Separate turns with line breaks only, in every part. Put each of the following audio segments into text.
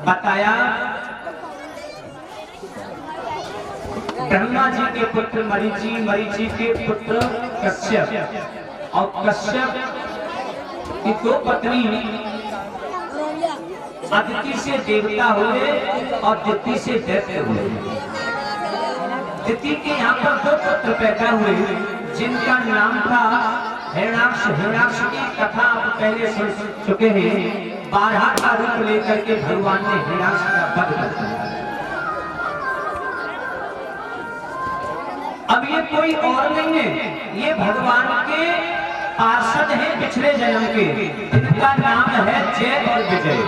बताया ब्रह्मा जी के पुत्र मरीचि, मरीचि के पुत्र कश्यप और कश्यप की दो पत्नी अदिति से देवता हुए और दिति से दैत्य हुए। दिति के यहाँ पर दो पुत्र पैदा हुए जिनका नाम था हिरण्याक्ष। हिरण्याक्ष की कथा आप पहले सुन चुके हैं। 12 का रूप लेकर के भगवान ने हिरण्याक्ष का वध कर दिया। अब ये कोई और नहीं है, ये भगवान के पार्षद हैं पिछले जन्म के, इनका नाम है जय और विजय।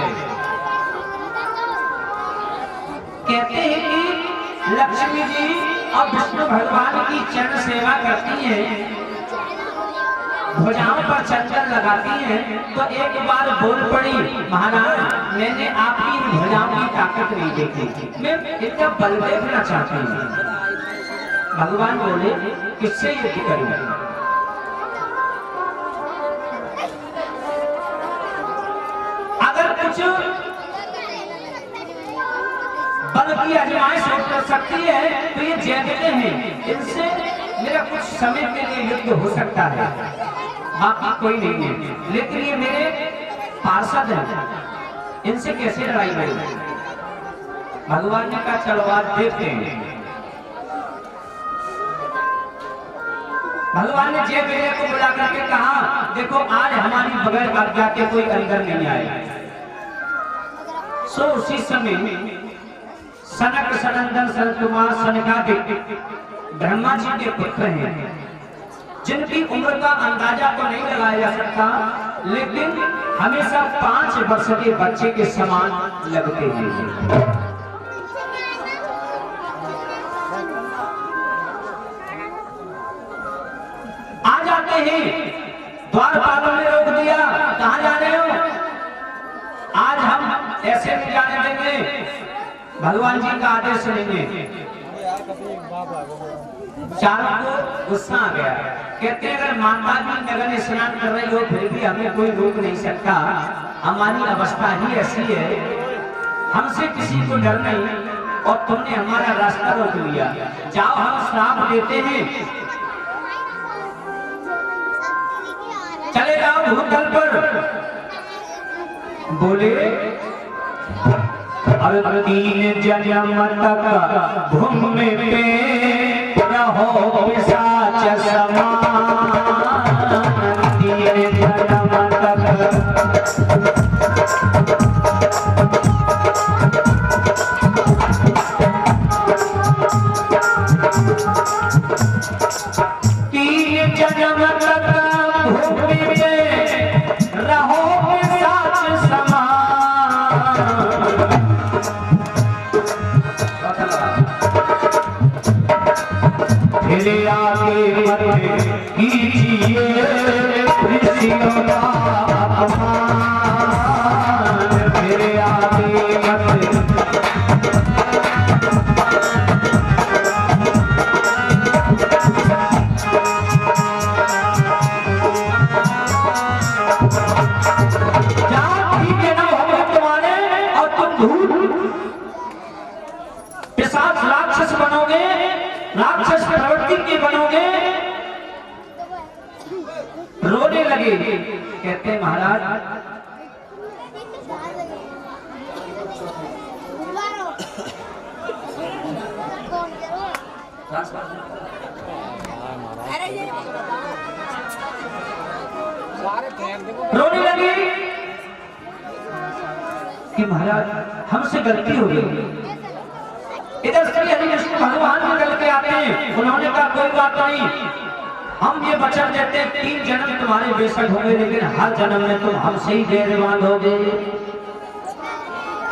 कहते हैं कि लक्ष्मी जी और विष्णु भगवान की चरण सेवा करती हैं, भुजाओं पर चंदन लगाती हैं, तो एक बार बोल पड़ी, महाराज मैंने आपकी भुजाओं की ताकत नहीं देखी, मैं इनका बल देखना चाहती हूँ। भगवान बोले किससे युद्ध करूं? अगर कुछ बल की आजमाइश हो सकती है तो ये जैसे हैं, इनसे मेरा कुछ समय के लिए युद्ध हो सकता है, बाकी कोई नहीं है, लेकिन ये मेरे पार्षद हैं, इनसे कैसे लड़ाई करें? भगवान ने कहा चलो आज देखते हैं। भगवान ने जय विजय को बुला करके कहा देखो आज हमारी बगैर आज्ञा के कोई अंदर नहीं आए। सो उसी समय सनक सनंदन सनकुमार सनकादिक ब्रह्मा जी के पुत्र हैं, जिनकी उम्र का अंदाजा तो नहीं लगाया जा सकता, लेकिन हमेशा 5 वर्ष के बच्चे के समान लगते हैं। आ जाते हैं, द्वारपालों ने रोक दिया, कहां जा रहे हो? आज हम ऐसे नहीं जाने देंगे, भगवान जी का आदेश सुनेंगे। चारों को गुस्सा आ गया, कहते हैं अगर माता भी नगर स्नान कर रही हो फिर भी हमें कोई रोक नहीं सकता, हमारी अवस्था ही ऐसी है, हमसे किसी को डर नहीं और तुमने हमारा रास्ता रोक लिया, जाओ हम श्राप देते हैं, चले जाओ भूतल पर। बोले अब 3 जन्म तक भूमि पे रहो पिशाच समान, 3 जन्म तक राक्षस बनोगे, राक्षस प्रवृत्ति के बनोगे। रोने लगे, कहते महाराज रोने लगे कि महाराज हमसे गलती हो गई। इधर से हरि विष्णु भगवान निकल के आते हैं, उन्होंने कहा कोई बात नहीं, हम ये वचन देते हैं 3 जन्म तुम्हारे बेशक होंगे, लेकिन हर जन्म में तुम हमसे ही देरवान होगे,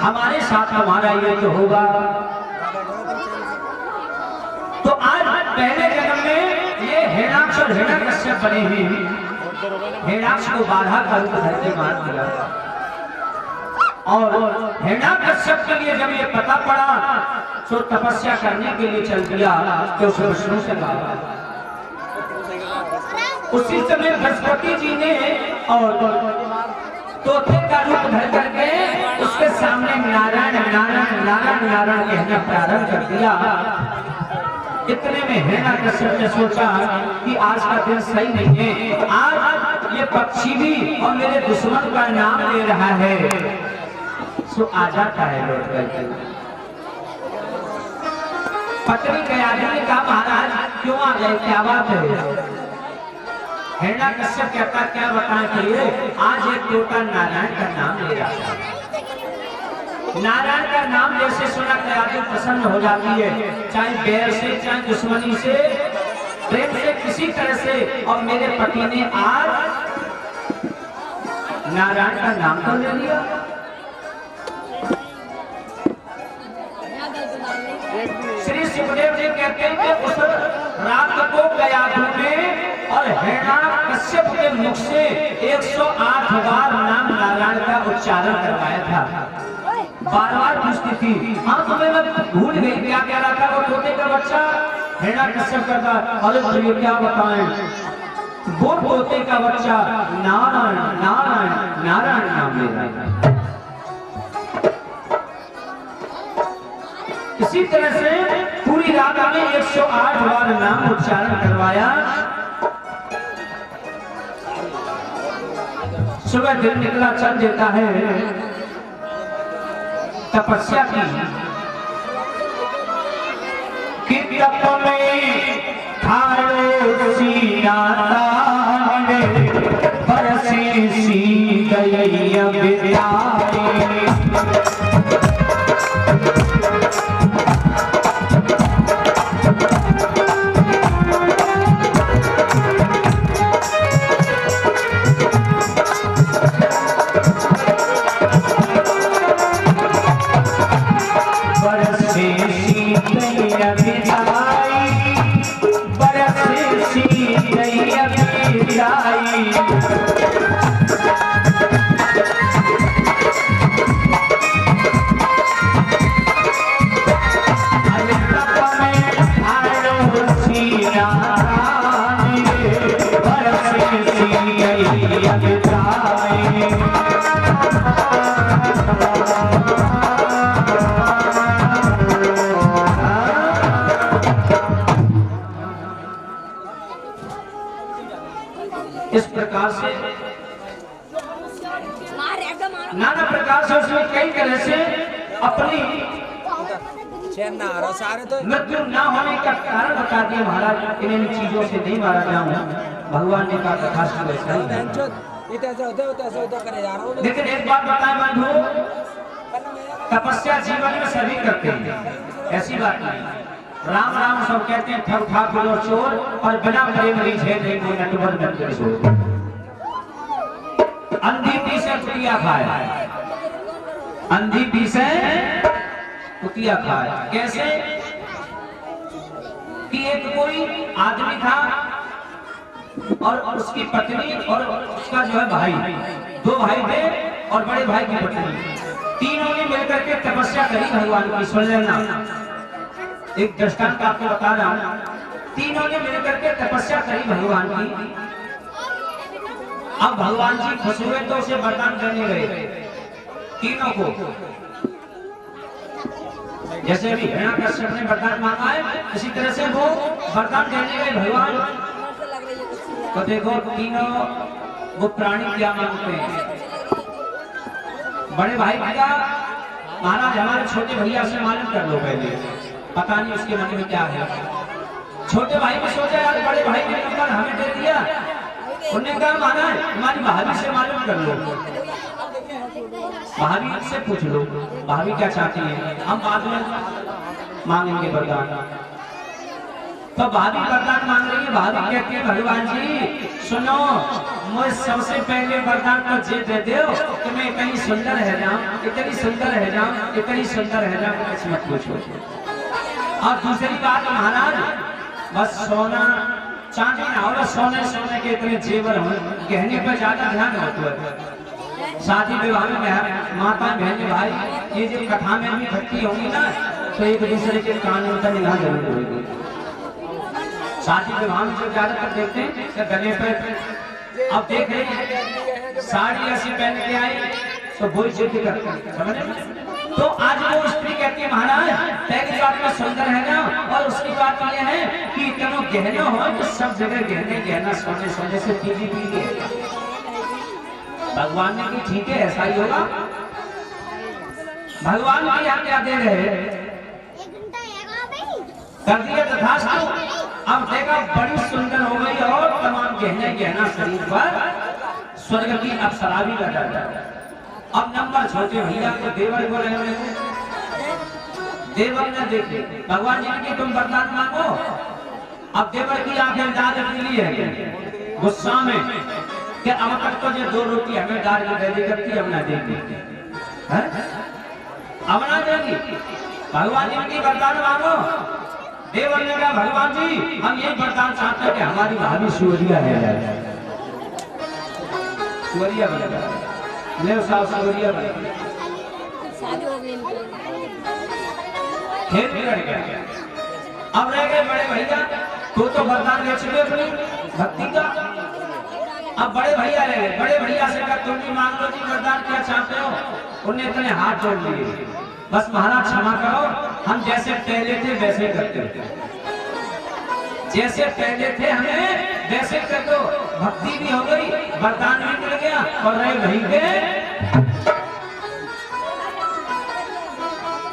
हमारे साथ हमारा ये तो होगा। तो आज पहले जन्म में ये हिरण्याक्ष और हिरण्यकश्यप बने हुए, हिरण्याक्ष को बाधा का रूप धर के मार दिया, और हिरण्याकश्यप के लिए जब ये पता पड़ा तो तपस्या करने के लिए चल दिया कि उसे विष्णु से कहा। उसी समय बृहस्पति जी ने और तोते का रूप धर करके उसके सामने नारायण नारायण नारायण नारायण कहना प्रारंभ कर दिया। इतने में हिरण्याकश्यप ने सोचा कि आज का दिन सही नहीं है, आज ये पक्षी भी और मेरे दुश्मन का नाम ले रहा है, सो आ जाता है लौट करके। पत्नी गयाधि ने कहा महाराज क्यों आ गए, क्या बात है? हिरण्याकश्यप कहता क्या बताएं करिए, आज एक तोता नारायण का नाम ले रहा था, नारायण का नाम जैसे सुना गयाधि प्रसन्न हो जाती है, चाहे बैर से चाहे दुश्मनी से प्रेम से किसी तरह से, और मेरे पति ने आज नारायण का नाम तो ले लिया। श्री सुखदेव जी कहते हैं कि उस रात को गयाधि में और हिरण्याकश्यप के मुख से 108 बार नाम नारायण का उच्चारण करवाया था, बार-बार पूछती थी। हाँ तुम्हें मैं भूल गई क्या कह रहा था वो तोते का बच्चा। हिरण्याकश्यप करता अरे भैया क्या बताएं, वो तोते का बच्चा नारायण नारायण नारायण नाम ले रहा था। इसी तरह से पूरी रात में 108 बार नाम उच्चारण करवाया। सुबह दिन निकला चल देता है तपस्या की, कि तप में थारो सीना तारे बरसी सी गई विद्यारे। इस प्रकार से नाना प्रकार से उसने कई तरह से अपनी मृत्यु न होने का कारण बता दिया। महाराज इन चीजों से नहीं मारा जाऊंगा, भगवान ने कहा तथास्तु वैसा ही। लेकिन एक बात बताए बंधु, तपस्या जीवन में सभी करते हैं, ऐसी बात नहीं। राम राम सब कहते हैं, ठग ठाकुर और चोर, और बिना प्रेम रिझे नहीं कोई नटवर बनकर छोड़। अंधी पी से कुतिया खाए, अंधी पी से कुतिया खाए। कैसे कि एक कोई आदमी था और उसकी पत्नी और उसका जो है भाई, 2 भाई थे और बड़े भाई की पत्नी, तीनों ने मिलकर के तपस्या करी भगवान की। सुन लेना, एक दृष्टांत आपको बता रहा हूं। तीनों ने मिलकर के तपस्या करी भगवान की। अब भगवान जी खुश हुए तो उसे वरदान देने गए तीनों को। जैसे भी हिरण्याकश्यप ने वरदान मांगा है, इसी तरह से वो वरदान देने गए भगवान। तो देखो तीनों वो प्राणी क्या मांगते हैं। बड़े भाई का महाराज हमारे छोटे भैया से मालूम कर लो पहले, पता नहीं उसके मन में क्या है। छोटे भाई ने सोचा यार बड़े भाई ने नंबर हमें दे दिया, उन्होंने कहा महाराज हमारी भाभी से मालूम कर लो, भाभी से पूछ लो भाभी क्या चाहती है, हम बाद में मांगेंगे वरदान। तो भाभी वरदान मांग रही है। भाभी कहती है भगवान जी सुनो, मुझे सबसे पहले वरदान तो जे दे दो कि मैं इतनी सुंदर रह जाऊं, इतनी सुंदर रह जाऊं, इतनी सुंदर रह जाऊं, कुछ मत पूछो। और दूसरी बात महाराज, बस सोना चांदी ना हो, सोने सोने के इतने जेवर हो, गहने पर ज्यादा ध्यान होता है। शादी विवाह में माता बहन भाई ये जो कथा में भी इकट्ठी होंगी ना, तो एक दूसरे के कान में उतर निगाह जरूर होगी। शादी विवाह में जो ज्यादातर देखते हैं गले पर, अब देख रहे हैं साड़ी ऐसी पहन के आई तो वही जिद करते हैं, समझे? तो आज वो स्त्री कहती है महाराज पहली बात में सुंदर है ना, और उसकी बात यह है कि इतना गहना हो तो सब जगह गहने गहना सोने सोने से पीली पीली है। भगवान ने कि ठीक है ऐसा ही होगा। भगवान के यहाँ क्या दे रहे कर दिया तथास्तु। अब देखा बड़ी सुंदर हो गई और तमाम गहने गहना शरीर पर, स्वर्ग की अप्सरा भी लगा जाता। अब नंबर छोटे भैया को देवर को रहे, देवर ने देखे भगवान जी की तुम वरदान मांगो। अब देवर की आंखें लाल पीली है गुस्सा में कि अब तक तो ये 2 रोटी हमें डाल के दे करती, अब ना देंगे, अब ना देंगी। भगवान जी की वरदान मांगो। देवर ने कहा भगवान जी हम ये वरदान चाहते हैं कि हमारी भाभी सूर्या है, सूर्या बन जाए, ले साहब सूर्या बन गया, खेल बिगड़ गया। अब रह गए बड़े भैया, तो वरदान ले चुके अपनी भक्ति का। अब बड़े भैया रह गए, बड़े भैया से कहा तुम भी मांग लो जी वरदान क्या चाहते हो। उन्हें इतने हाथ जोड़ लिए, बस महाराज क्षमा करो, हम जैसे पहले थे वैसे करते थे, जैसे पहले थे हमें वैसे कर दो। भक्ति भी हो गई, वरदान भी मिल गया और रहे वहीं के।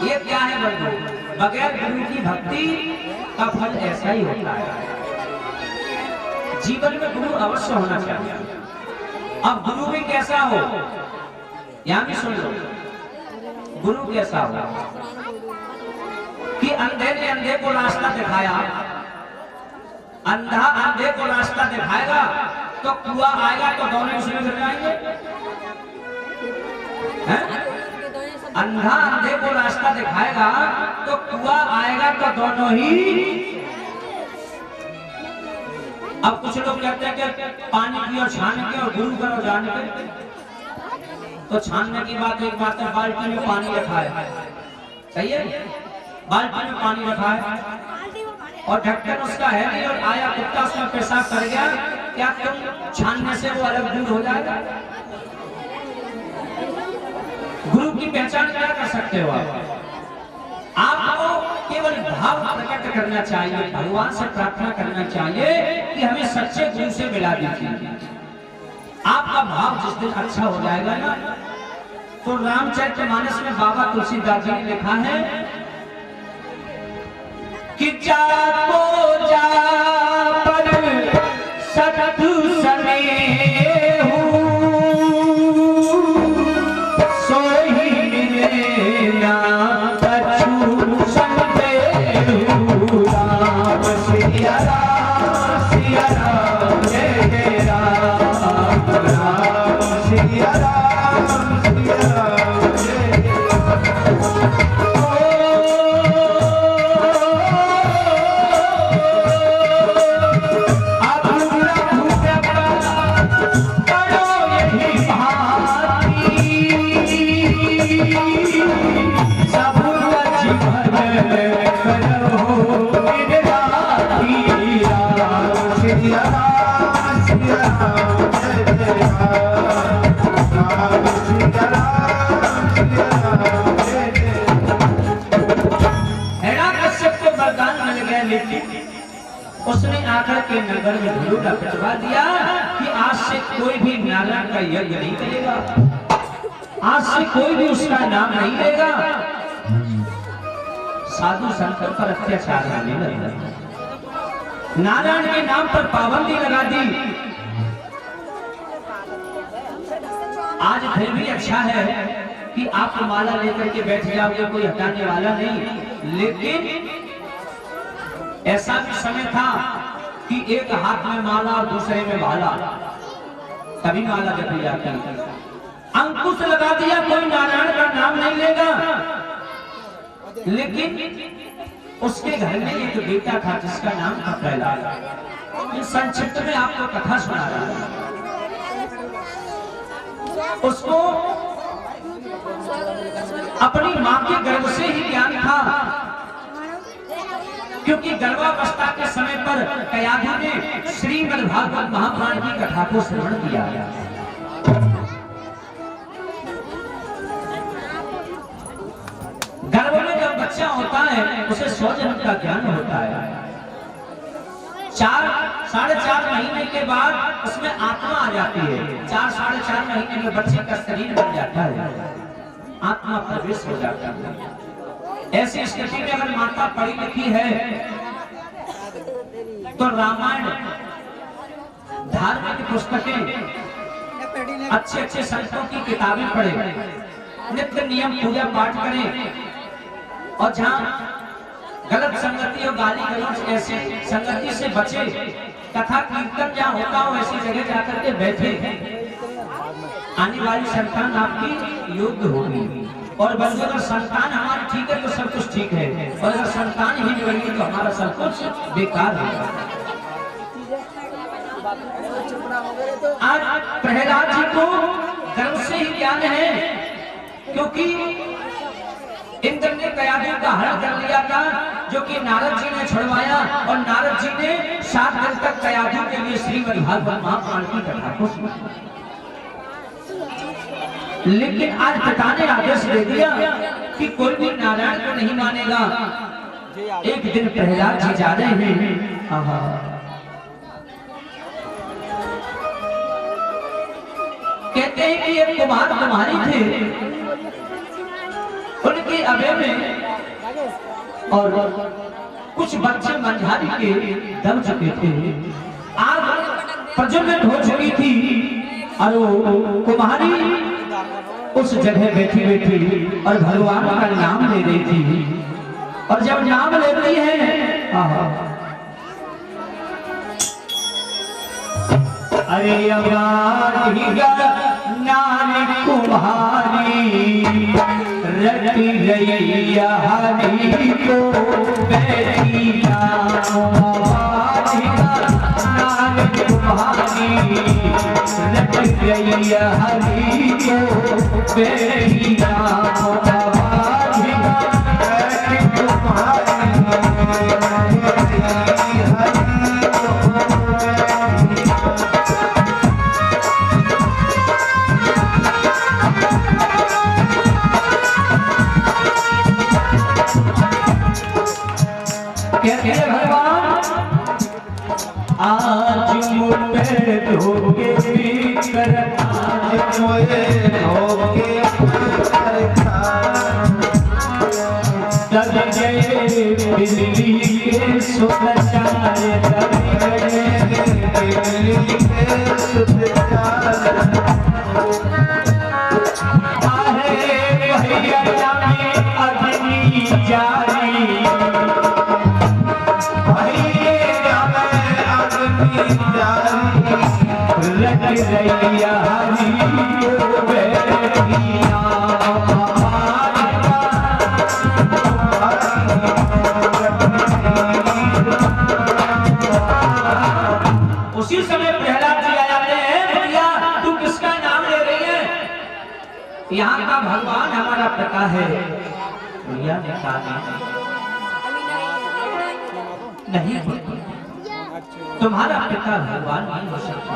ये क्या है बंधु, बगैर गुरु की भक्ति का फल ऐसा ही होता है। जीवन में गुरु अवश्य होना चाहिए। अब गुरु भी कैसा हो, यहां भी सुन लो, गुरु कैसा हो कि अंधे ने अंधे को रास्ता दिखाया, अंधा अंधे को रास्ता दिखाएगा तो कुआं आएगा तो दोनों उसमें गिर जाएंगे। अंधा अंधे को रास्ता दिखाएगा तो कुआं आएगा तो दोनों ही। अब कुछ लोग कहते हैं कि पानी पियो छान के और गुरु करो जान के, तो छानने की बात एक बात है, बाल्टी में पानी रखा है, सही है, बाल्टी में पानी रखा है और ढक्कन उसका है नहीं, और आया कुत्ता उसमें पेशाब कर गया, क्या तुम छानने से वो अलग दूर हो जाएगा? गुरु की पहचान क्या कर सकते हो आपको केवल भाव प्रकट करना चाहिए, भगवान से प्रार्थना करना चाहिए कि हमें सच्चे गुरु से मिला दीजिए। आपका भाव जिस दिन अच्छा हो जाएगा ना, तो रामचरितमानस में बाबा तुलसीदास जी ने लिखा है कि जाको जा पर सतु सनेहु सोही मिलेना कछु संदेहु। राम सिया राम सिया राम जय जय राम, राम सिया राम सिया राम जय जय उसने आकर के नगर में धूला पिटवा दिया कि आज से कोई भी नारायण का यज्ञ नहीं करेगा, आज से कोई भी उसका नाम नहीं लेगा। साधु संतों पर अत्याचार होने लगा, नारायण के नाम पर पाबंदी लगा दी। आज फिर भी अच्छा है कि आप माला लेकर के बैठ जाओगे, कोई हटाने वाला नहीं, लेकिन ऐसा भी समय था कि एक हाथ में माला और दूसरे में भाला, तभी माला जपी जाती है। अंकुश लगा दिया, कोई नारायण का नाम नहीं लेगा। लेकिन उसके घर में एक बेटा था जिसका नाम था प्रहलाद। संक्षिप्त में आपको कथा सुना रहा हूं। उसको अपनी मां के गर्भ से ही ज्ञान था, क्योंकि गर्भावस्था के समय पर कयाधु ने श्रीमद्भागवत महापुराण की कथा को श्रवण किया। गर्भ में जब बच्चा होता है उसे 100 जन्म का ज्ञान होता है। 4-4.5 महीने के बाद उसमें आत्मा आ जाती है। 4-4.5 महीने में बच्चे का शरीर बन जाता है, आत्मा प्रवेश हो जाता है। ऐसी स्थिति में अगर माता पढ़ी लिखी है तो रामायण, धार्मिक पुस्तकें, अच्छे संतों की किताबें पढ़े, नित्य नियम पूजा पाठ करें, और जहां गलत संगति और गाली गलौज ऐसे संगति से बचे, कथा कीर्तन जहां होता हो ऐसी जगह जाकर के बैठे, आने वाली संतान आपकी योग्य होगी। और बस अगर संतान हमारी ठीक है तो सब कुछ ठीक है, और अगर संतान ही बिगड़ी तो हमारा सब कुछ बेकार है। आज प्रहलाद जी को गर्व से ही ज्ञान है, क्योंकि इंद्र ने कयाधु का हरण कर लिया था, जो कि नारद जी ने छुड़वाया, और नारद जी ने 7 दिन तक कयाधु के लिए श्रीमद्भागवत महापुराण की कथा को सुना। लेकिन आज पिता ने आदेश दे दिया कि कोई भी नारायण को नहीं मानेगा। एक दिन प्रहलाद जी जा रहे हैं, कहते हैं कि एक कुमार कुमारी थे, उनके अबे में और कुछ बच्चे मंझारी के दम चुके थे। आग प्रज्वलित हो चुकी थी और वो कुमारी उस जगह बैठी बैठी और भगवान का नाम ले रही थी। और जब नाम लेती है, अरे नारी कुम्हारी रटी गई हरी को बैठी नारी कुम्हारी रटी गई हरी को बैठी आज मुझे धोखे भी कर, आज मुझे धोखे दब गए बिजली के सुप्रचार, दब गए बिजली के सुप्रचार। आहे भैया में अग्नि जारी, लग रैया हरी बैठिया। उसी समय प्रहलाद जी आ जाते हैं, भैया तू किसका नाम ले रही है? यहाँ का भगवान हमारा पिता है। भैया ने कहा नहीं, तुम्हारा पिता भगवान नहीं हो सकता।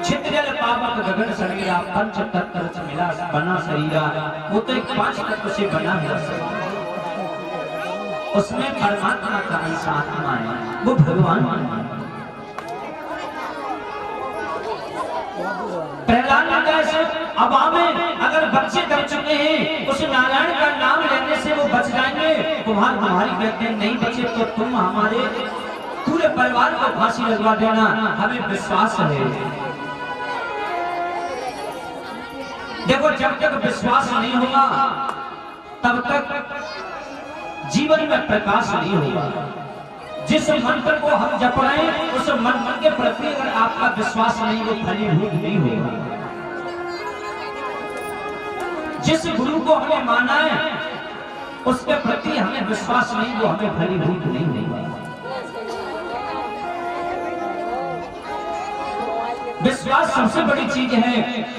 छिद्रजल पावक गगन शरीरा, पंच तत्व से मिला बना शरीरा, वो तो एक 5 तत्व से बना है। उसमें परमात्मा का अंश आत्मा है, वो भगवान है। प्रहलाद अबा में अगर बच्चे दब चुके हैं, उस नारायण का नाम लेने से वो बच जाएंगे। तुम्हारी कहते हैं नहीं बचे तो तुम हमारे पूरे परिवार को फांसी लगवा देना, हमें विश्वास है। देखो जब तक विश्वास नहीं होगा तब तक जीवन में प्रकाश नहीं होगा। जिस मंत्र को हम जप रहे हैं उस मंत्र के प्रति अगर आपका विश्वास नहीं, वो फलीभूत नहीं होगा। जिस गुरु को हमें माना है उसके प्रति हमें विश्वास नहीं, वो हमें फलीभूत नहीं होगा। विश्वास सबसे बड़ी चीज है।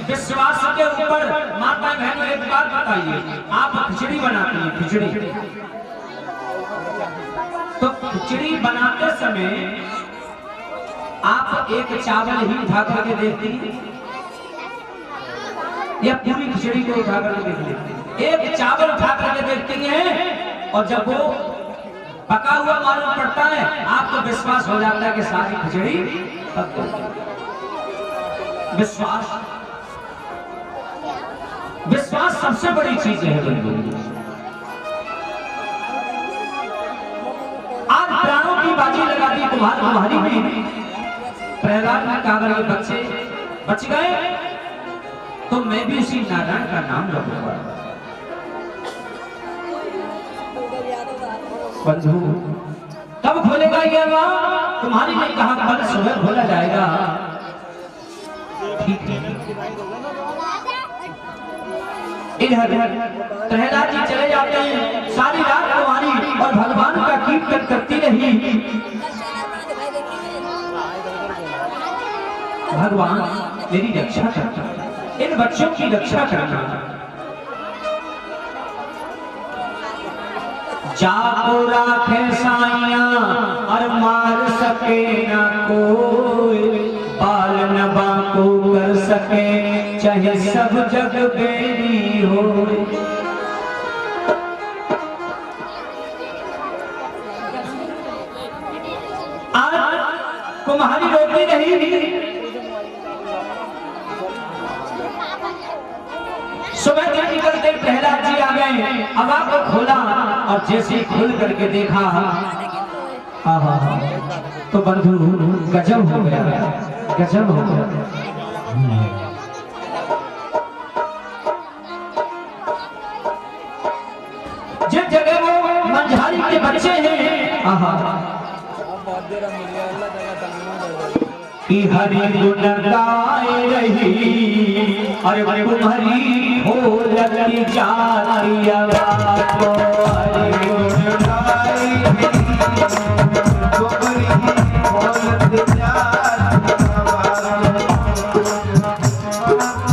विश्वास के ऊपर माता बहनों एक बात बताइए, आप खिचड़ी बनाती हैं, खिचड़ी तो खिचड़ी बनाते समय आप एक चावल ही उठा करके देखती हैं या पूरी खिचड़ी को उठा करके देख लेती? एक चावल उठा करके देखती हैं और जब वो पका हुआ मालूम पड़ता है आपको विश्वास हो जाता है कि सारी खिचड़ी पक गई। विश्वास, विश्वास सबसे बड़ी चीज है बंधु। आज प्राणों की बाजी लगा दी तुम्हारी भी। प्रहलाद ने कहा अगर ये बच्चे बच गए तो मैं भी उसी नारायण का नाम रखूंगा। बंधु कब खोलेगा ये राह? तुम्हारी ने कहा कल सुबह खोला जाएगा। इधर प्रहलाद जी चले जाते हैं, सारी रात तुम्हारी और भगवान का कीर्तन करती रही। भगवान मेरी रक्षा करना, इन बच्चों की रक्षा करना। जाको राखे साइया और मार सके ना कोई, बाल नबा को कर सके चाहे सब जग बेरी हो। आज तुम्हारी रोटी नहीं, सुबह के निकलते प्रहलाद जी आ गए। अब आपको खोला और जैसे खोल करके देखा तो बंधु गजब हो गया, गजब हो गया। जिस जगह वो मंझारी के बच्चे हैं कि हरि गुण गाए रही और तुम्हारी हो लगी जाती आवाज़ को। हरि गुण गाए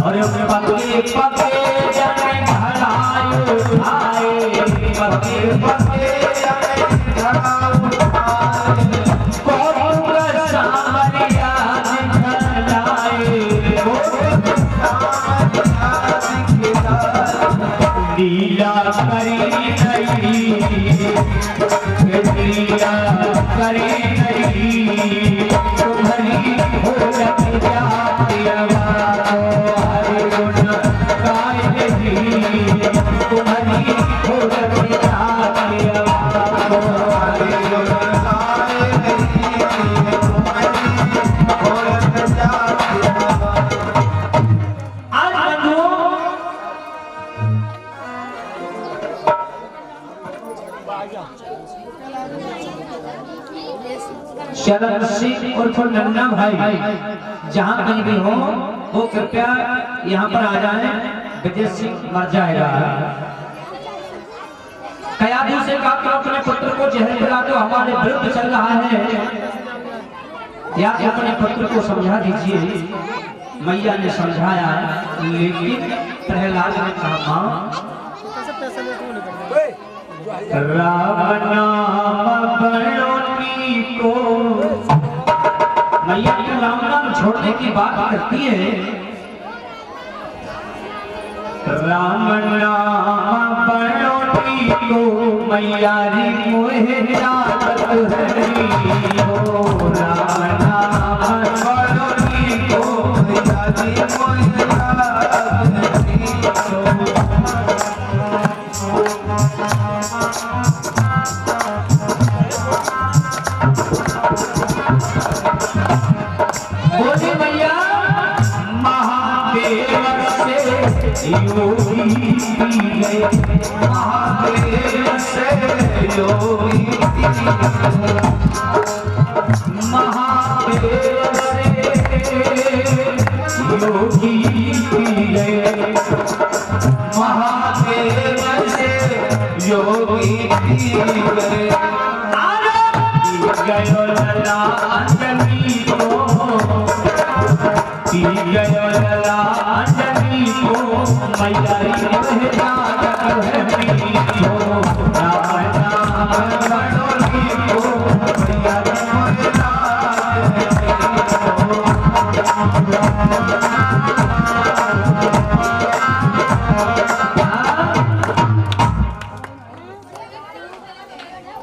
और पके पके जाने घड़ाए उठाए, पके पके जाने घड़ाए उठाए, लीला करे नहीं, लीला करे नहीं, तुम्हारी हो लग जाती आवाज़। हरि गुण गाए नहीं, तुम्हारी हो लग जाती आवाज़। हरि गुण गाए नहीं, तुम्हारी हो लग जाती शरण सिंह उर्फ नन्ना भाई जहाँ कहीं भी हो वो कृपया यहाँ पर आ जाएं। विजय सिंह मर जाएगा। कयादू से कहा कि अपने पुत्र को जहर पिला दो, हमारे विरुद्ध चल रहा है, या अपने पुत्र को समझा दीजिए। मैया ने समझाया लेकिन प्रहलाद ने कहा राम नाम बड़ोनी को। मैया तो राम नाम छोड़ने की बात करती है। राम नाम बड़ोनी को मैया री मोहे जात हरी हो। राम नाम बड़ोनी को मैया री मोहे जात हरी हो। बोली मैया महादेव से योगी पी गए, महादेव से योगी पी गए, महादेव से योगी पी गए, महादेव से योगी पी गए, गयो लला अंजलि को, पी गयो लला अंजलि को, मैया रे जागत है पी को, राम नाम बड़ोली को, मैया रे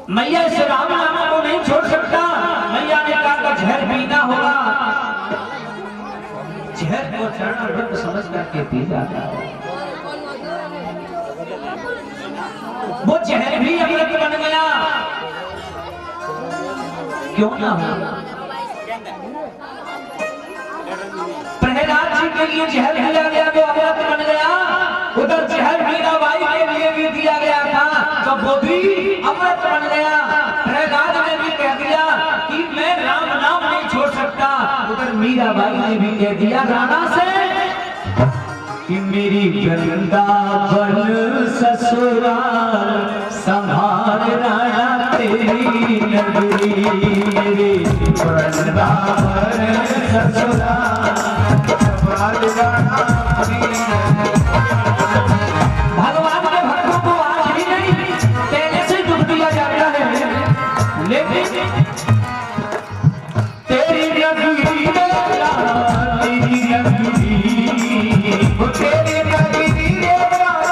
मैया इस राम नाम को नहीं छोड़ सकता। मैया ने कहा जहर पीना होगा, जहर को चरण समझ करके पी जाता है, वो जहर भी अमृत बन गया, क्यों ना हो। प्रहलाद जी के लिए जहर दिया गया तो अमृत बन गया, उधर जहर मीराबाई के लिए भी दिया गया था तो वो भी अमृत बन गया। प्रहलाद ने भी कह दिया कि मैं राम नाम नहीं छोड़ सकता, उधर मीराबाई ने भी कह दिया राणा से कि मेरी वृंदावन ससुराल संभाल राणा तेरी नगरी, मेरी वृंदावन ससुराल संभाल राणा तेरी नगरी। भगवान के भक्तों को आज भी नहीं पहले से दुख दिया जाता है, लेकिन तेरी नगरी तेरी नगरी, वो तेरी नगरी तेरी नगरी,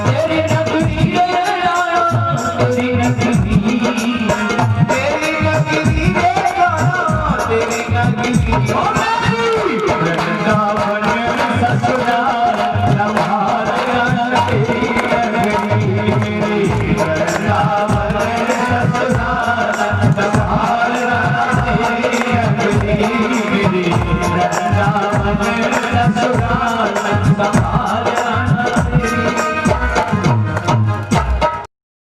तेरी नगरी तेरी नगरी, तेरी नगरी तेरी नगरी, वृंदावन ससुराल संभाल राणा तेरी नगरी, वृंदावन